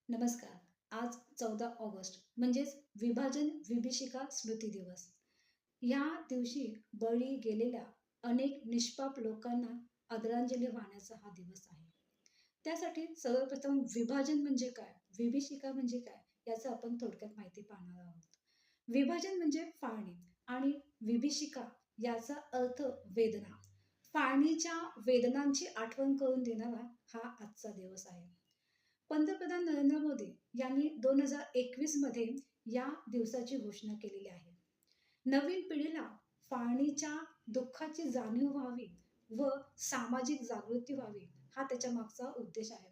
नमस्कार. आज 14 ऑगस्ट म्हणजेच विभाजन विभीषिका स्मृती दिवस. या दिवशी बळी गेलेल्या अनेक निष्पाप लोकांना आदरांजली वाहण्याचा हा दिवस आहे. त्यासाठी सर्वप्रथम विभाजन म्हणजे काय, विभीषिका म्हणजे काय याचं आपण थोडक्यात माहिती पाहणार आहोत. विभाजन म्हणजे फाळणी आणि विभीषिका याचा अर्थ वेदना. फाळणीच्या वेदनांची आठवण करून देणारा हा आजचा दिवस आहे. पंतप्रधान नरेंद्र मोदी यांनी 2021 मध्ये या दिवसाची घोषणा केलेली आहे. नवीन पिढीला फाळणीच्या दुःखाची जाणीव व्हावी व सामाजिक जागृती व्हावी हा त्याच्या मागचा उद्देश आहे.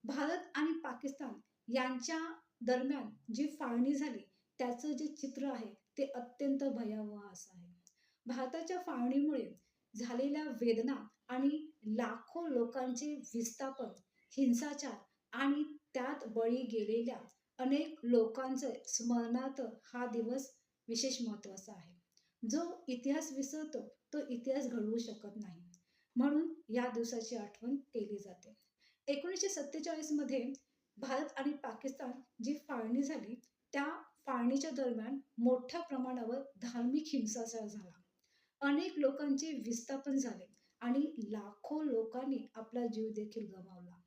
भारत आणि पाकिस्तान यांच्या दरम्यान जी फाळणी झाली त्याचं जे चित्र आहे ते अत्यंत भयावह असं आहे. भारताच्या फाळणीमुळे झालेल्या वेदना आणि लाखो लोकांचे विस्थापन, हिंसाचार आणि त्यात बळी गेलेल्या अनेक लोकांचे स्मरणार्थ हा दिवस विशेष महत्वाचा आहे. जो इतिहास विसरतो तो इतिहास घडवू शकत नाही, म्हणून या दिवसाची आठवण केली जाते. 1947 मध्ये भारत आणि पाकिस्तान जी फाळणी झाली त्या फाळणीच्या दरम्यान मोठ्या प्रमाणावर धार्मिक हिंसाचार झाला. अनेक लोकांचे विस्थापन झाले आणि लाखो लोकांनी आपला जीव देखील गमावला.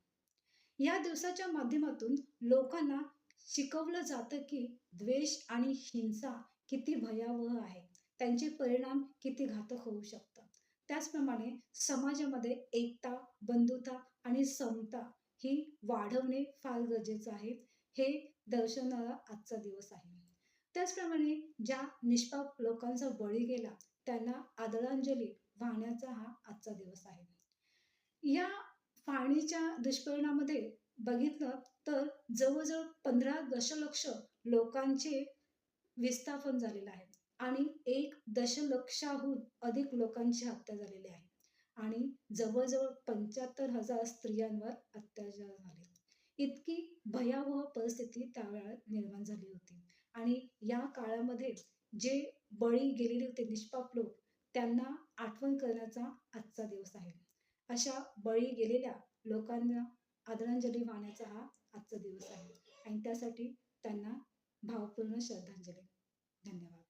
या दिवसाच्या माध्यमातून लोकांना शिकवलं जातं की द्वेष आणि हिंसा किती भयावह आहे, त्यांचे परिणाम किती घातक होऊ शकतात. त्याचप्रमाणे समाजामध्ये एकता, बंधुता आणि समता ही वाढवणे फार गरजेचं आहे, हे दर्शवणारा आजचा दिवस आहे. त्याचप्रमाणे ज्या निष्पाप लोकांचा बळी गेला त्यांना आदरांजली वाहण्याचा हा आजचा दिवस आहे. या फाळणीच्या दुष्परिणामामध्ये बघितलं तर जवळजवळ 15 दशलक्ष लोकांचे विस्थापन झालेलं आहे आणि 1 दशलक्षाहून अधिक लोकांची हत्या झालेली आहे आणि जवळजवळ 75,000 स्त्रियांवर अत्याचार झाले. इतकी भयावह परिस्थिती त्यावेळेला निर्माण झाली होती आणि या काळामध्ये जे बळी गेलेले होते निष्पाप लोक त्यांना आठवण करण्याचा आजचा दिवस आहे. अशा बळी गेलेल्या लोकांना आदरांजली वाहण्याचा हा आजचा दिवस आहे आणि त्यासाठी त्यांना भावपूर्ण श्रद्धांजली. धन्यवाद.